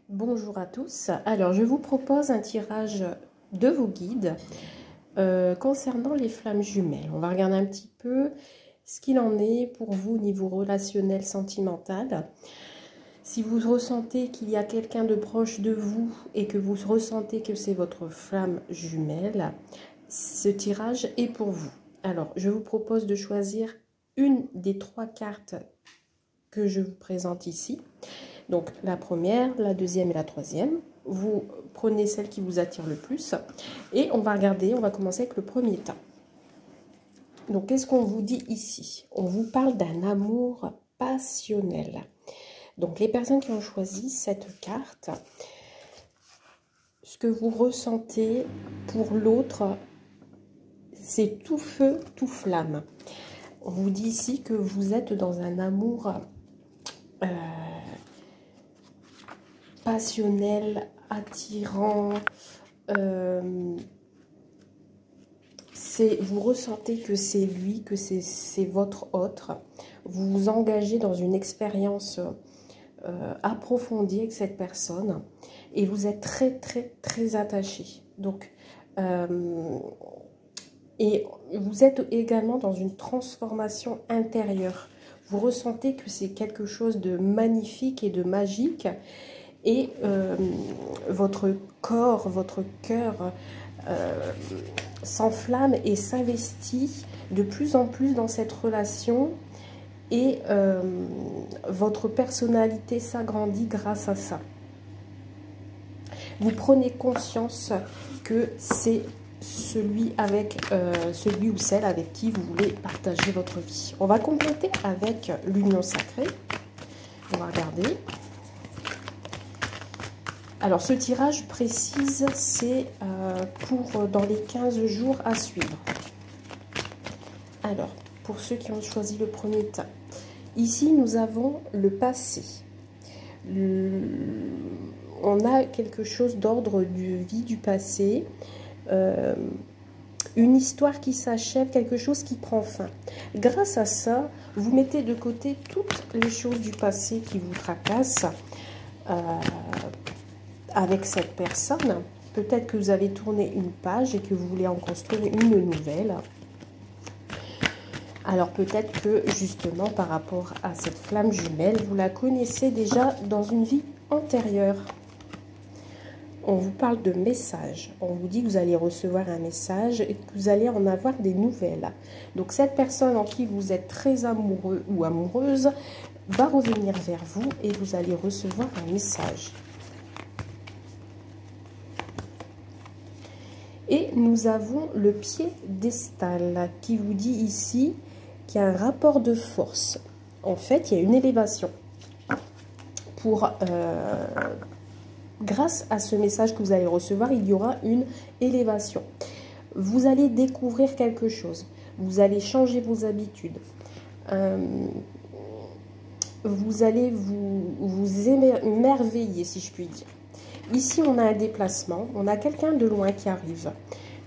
Bonjour à tous. Alors, je vous propose un tirage de vos guides concernant les flammes jumelles. On va regarder un petit peu ce qu'il en est pour vous au niveau relationnel, sentimental. Si vous ressentez qu'il y a quelqu'un de proche de vous et que vous ressentez que c'est votre flamme jumelle, ce tirage est pour vous. Alors, je vous propose de choisir une des 3 cartes que je vous présente ici. Donc la première, la deuxième et la troisième. Vous prenez celle qui vous attire le plus. Et on va regarder, on va commencer avec le premier tas. Donc qu'est-ce qu'on vous dit ici? On vous parle d'un amour passionnel. Donc les personnes qui ont choisi cette carte, ce que vous ressentez pour l'autre, c'est tout feu, tout flamme. On vous dit ici que vous êtes dans un amour passionnel, attirant, vous ressentez que c'est lui, que c'est votre autre. Vous vous engagez dans une expérience approfondie avec cette personne et vous êtes très très très attaché. Donc, et vous êtes également dans une transformation intérieure. Vous ressentez que c'est quelque chose de magnifique et de magique. Et votre corps, votre cœur s'enflamme et s'investit de plus en plus dans cette relation. Et votre personnalité s'agrandit grâce à ça. Vous prenez conscience que c'est celui ou celle avec qui vous voulez partager votre vie. On va compléter avec l'union sacrée. On va regarder. Alors, ce tirage précise, c'est pour dans les 15 jours à suivre. Alors, pour ceux qui ont choisi le premier tas, ici, nous avons le passé. On a quelque chose d'ordre de vie du passé, une histoire qui s'achève, quelque chose qui prend fin. Grâce à ça, vous mettez de côté toutes les choses du passé qui vous tracassent, avec cette personne. Peut-être que vous avez tourné une page et que vous voulez en construire une nouvelle. Alors peut-être que justement par rapport à cette flamme jumelle, vous la connaissez déjà dans une vie antérieure. On vous parle de messages. On vous dit que vous allez recevoir un message et que vous allez en avoir des nouvelles. Donc cette personne en qui vous êtes très amoureux ou amoureuse va revenir vers vous et vous allez recevoir un message. Et nous avons le piédestal qui vous dit ici qu'il y a un rapport de force. En fait, il y a une élévation. Grâce à ce message que vous allez recevoir, il y aura une élévation. Vous allez découvrir quelque chose. Vous allez changer vos habitudes. Vous allez vous émerveiller, si je puis dire. Ici, on a un déplacement, on a quelqu'un de loin qui arrive.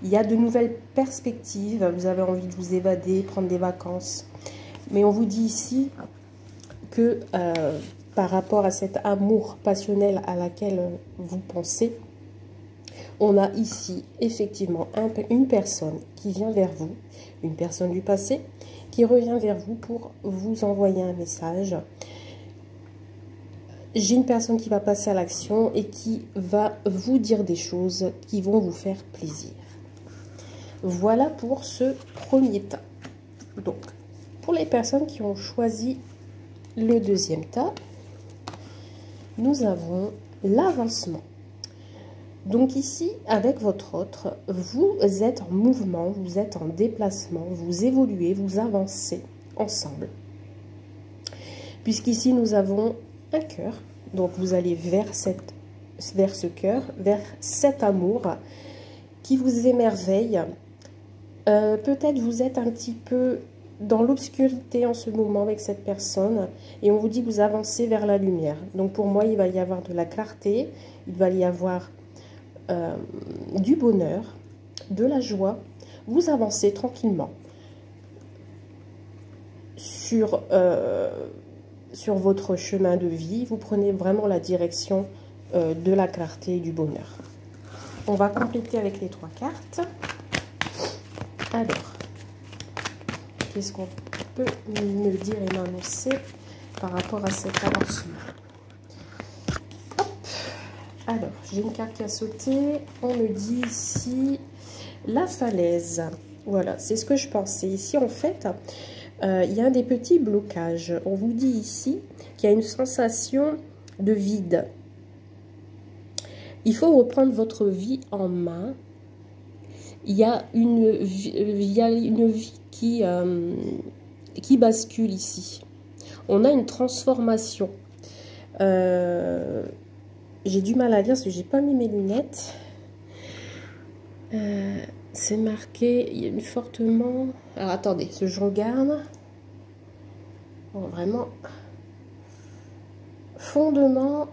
Il y a de nouvelles perspectives, vous avez envie de vous évader, prendre des vacances. Mais on vous dit ici que par rapport à cet amour passionnel à laquelle vous pensez, on a ici effectivement une personne qui vient vers vous, une personne du passé, qui revient vers vous pour vous envoyer un message. J'ai une personne qui va passer à l'action et qui va vous dire des choses qui vont vous faire plaisir. Voilà pour ce premier tas. Donc, pour les personnes qui ont choisi le deuxième tas, nous avons l'avancement. Donc ici, avec votre autre, vous êtes en mouvement, vous êtes en déplacement, vous évoluez, vous avancez ensemble. Puisqu'ici, nous avons un cœur, donc vous allez vers ce cœur, vers cet amour qui vous émerveille. Peut-être vous êtes un petit peu dans l'obscurité en ce moment avec cette personne et on vous dit que vous avancez vers la lumière. Donc pour moi, il va y avoir de la clarté, il va y avoir du bonheur, de la joie. Vous avancez tranquillement sur votre chemin de vie. Vous prenez vraiment la direction de la clarté et du bonheur. On va compléter avec les 3 cartes. Alors, qu'est-ce qu'on peut me dire et m'annoncer par rapport à cette aventure? Hop. Alors, j'ai une carte qui a sauté. On me dit ici la falaise. Voilà, c'est ce que je pensais. Ici, en fait, il y a des petits blocages. On vous dit ici qu'il y a une sensation de vide. Il faut reprendre votre vie en main. Il y a une vie qui bascule ici. On a une transformation. J'ai du mal à lire parce que j'ai pas mis mes lunettes. C'est marqué, il y a une fortement... Alors attendez, je regarde. Bon, vraiment. Fondement.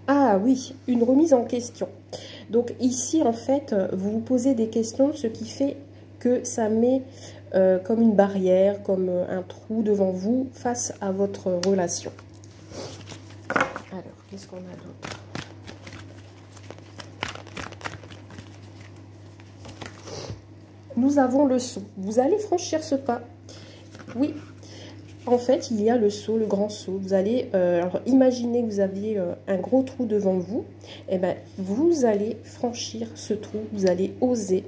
Ah oui, une remise en question. Donc ici, en fait, vous vous posez des questions, ce qui fait que ça met comme une barrière, comme un trou devant vous face à votre relation. Alors, qu'est-ce qu'on a d'autre? Nous avons le saut. Vous allez franchir ce pas. Oui. En fait, il y a le saut, le grand saut. Vous allez, alors imaginez que vous aviez un gros trou devant vous. Et ben, vous allez franchir ce trou. Vous allez oser.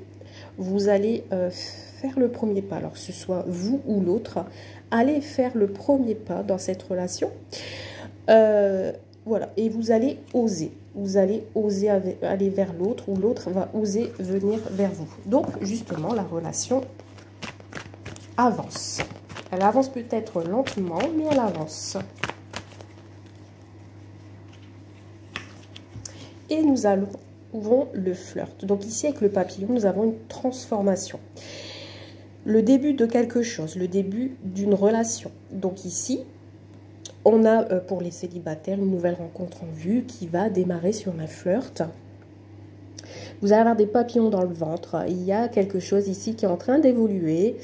Vous allez faire le premier pas. Alors, que ce soit vous ou l'autre, allez faire le premier pas dans cette relation. Voilà. Et vous allez oser. Vous allez oser aller vers l'autre ou l'autre va oser venir vers vous. Donc, justement, la relation avance. Elle avance peut-être lentement, mais elle avance. Et nous avons le flirt. Donc ici, avec le papillon, nous avons une transformation. Le début de quelque chose, le début d'une relation. Donc ici, on a pour les célibataires une nouvelle rencontre en vue qui va démarrer sur un flirt. Vous allez avoir des papillons dans le ventre. Il y a quelque chose ici qui est en train d'évoluer.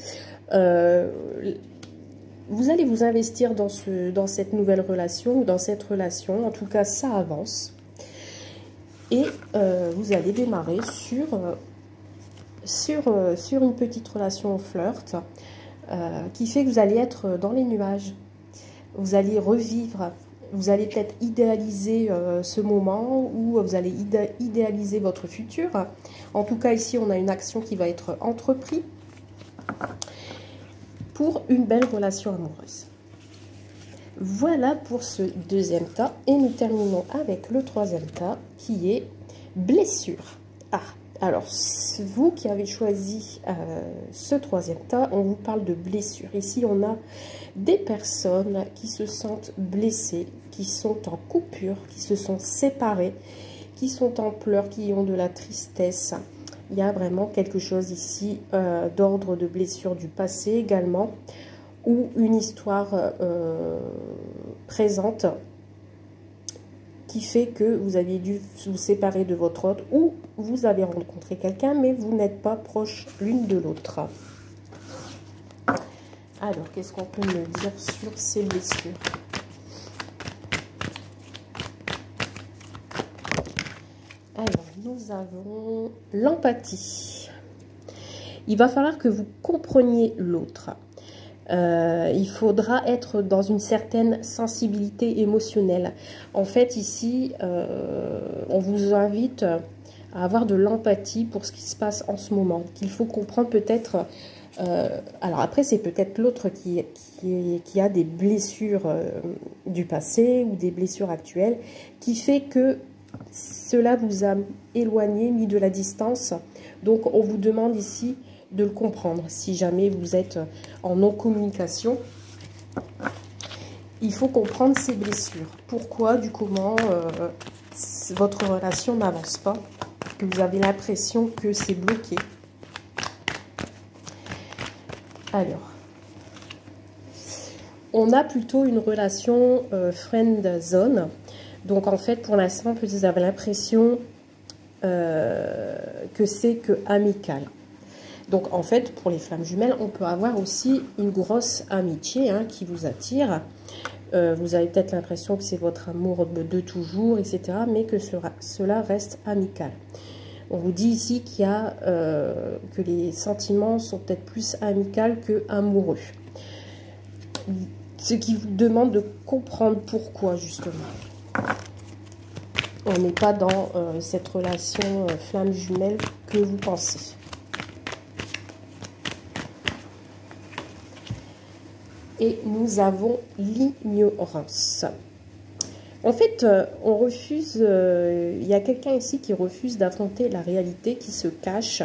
Vous allez vous investir dans cette nouvelle relation ou dans cette relation. En tout cas, ça avance. Et vous allez démarrer sur une petite relation au flirt qui fait que vous allez être dans les nuages. Vous allez revivre, vous allez peut-être idéaliser ce moment ou vous allez idéaliser votre futur. En tout cas, ici, on a une action qui va être entreprise pour une belle relation amoureuse. Voilà pour ce deuxième tas. Et nous terminons avec le troisième tas qui est blessure. Ah, alors, vous qui avez choisi ce troisième tas, on vous parle de blessure. Ici, on a des personnes qui se sentent blessées, qui sont en coupure, qui se sont séparées, qui sont en pleurs, qui ont de la tristesse. Il y a vraiment quelque chose ici d'ordre de blessure du passé également, ou une histoire présente qui fait que vous aviez dû vous séparer de votre autre, ou vous avez rencontré quelqu'un, mais vous n'êtes pas proches l'une de l'autre. Alors, qu'est-ce qu'on peut me dire sur ces blessures? Alors, nous avons l'empathie. Il va falloir que vous compreniez l'autre. Il faudra être dans une certaine sensibilité émotionnelle. En fait, ici, on vous invite à avoir de l'empathie pour ce qui se passe en ce moment. Qu'il faut comprendre peut-être... alors après, c'est peut-être l'autre qui a des blessures du passé ou des blessures actuelles, qui fait que cela vous a éloigné, mis de la distance. Donc, on vous demande ici de le comprendre. Si jamais vous êtes en non-communication, il faut comprendre ces blessures. Pourquoi, du comment, votre relation n'avance pas, que vous avez l'impression que c'est bloqué. Alors, on a plutôt une relation friend zone. Donc, en fait, pour l'instant, vous avez l'impression que c'est que amical. Donc, en fait, pour les flammes jumelles, on peut avoir aussi une grosse amitié qui vous attire. Vous avez peut-être l'impression que c'est votre amour de toujours, etc. Mais que cela reste amical. On vous dit ici qu'il y a que les sentiments sont peut-être plus amicaux que amoureux. Ce qui vous demande de comprendre pourquoi, justement. On n'est pas dans cette relation flamme jumelle que vous pensez. Et nous avons l'ignorance. En fait, on refuse, il y a quelqu'un ici qui refuse d'affronter la réalité, qui se cache,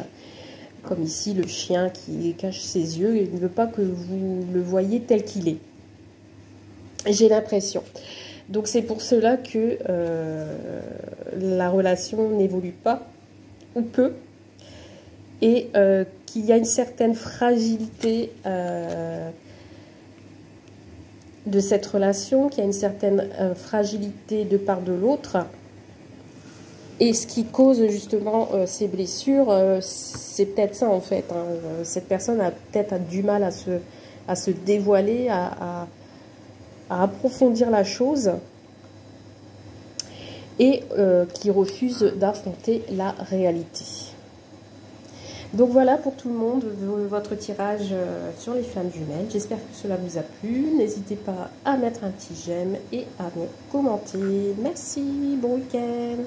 comme ici le chien qui cache ses yeux, il ne veut pas que vous le voyez tel qu'il est. J'ai l'impression. Donc c'est pour cela que la relation n'évolue pas, ou peu, et qu'il y a une certaine fragilité de cette relation, qu'il y a une certaine fragilité de part de l'autre. Et ce qui cause justement ces blessures, c'est peut-être ça en fait. Hein. Cette personne a peut-être du mal à se dévoiler, à approfondir la chose, et qui refuse d'affronter la réalité. Donc voilà pour tout le monde, votre tirage sur les flammes jumelles. J'espère que cela vous a plu. N'hésitez pas à mettre un petit j'aime et à me commenter. Merci, bon week-end.